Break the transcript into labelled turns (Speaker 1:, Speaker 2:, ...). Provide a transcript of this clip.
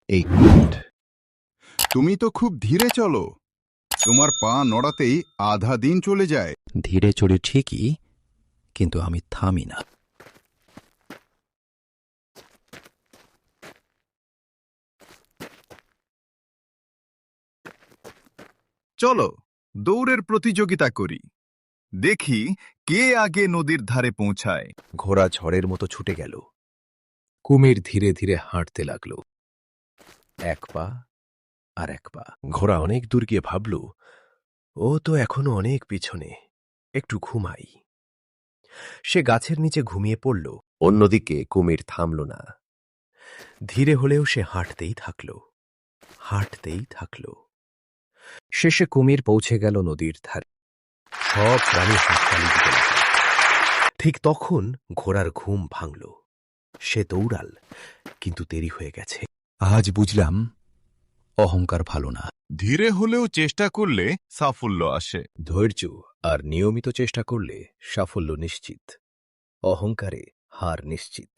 Speaker 1: 1 minute.
Speaker 2: তুমি তো খুব ধীরে চলো। তোমার পা নড়াতেই আধা দিন চলে যায়।
Speaker 1: ধীরে চড়ে ঠিকই, কিন্তু আমি থামি না।
Speaker 2: চলো দৌড়ের প্রতিযোগিতা করি। দেখি কে আগে নদীর ধারে পৌঁছায়।
Speaker 3: ঘোড়া ঝড়ের মতো ছুটে গেল। কুমির ধীরে ধীরে হাঁটতে লাগল। 1 পা আর 1 পা। ঘোড়া অনেক দূর গিয়ে ভাবল, ও তো এখনো অনেক পিছনে, একটু ঘুমাই। সে গাছের নিচে ঘুমিয়ে পড়ল। অন্যদিকে কুমির থামল না। ধীরে হলেও সে হাঁটতেই থাকল, হাঁটতেই থাকল। শেষে কুমির পৌঁছে গেল নদীর ধারে। সব প্রাণী হাততালি দিতে লাগল। ঠিক তখন ঘোড়ার ঘুম ভাঙল। সে দৌড়াল, কিন্তু দেরি হয়ে গেছে।
Speaker 1: আজ বুঝলাম অহংকার ভালো না।
Speaker 2: ধীরে হলেও চেষ্টা করলে সাফল্য আসে।
Speaker 3: ধৈর্য আর নিয়মিত চেষ্টা করলে সাফল্য নিশ্চিত। অহংকারে হার নিশ্চিত।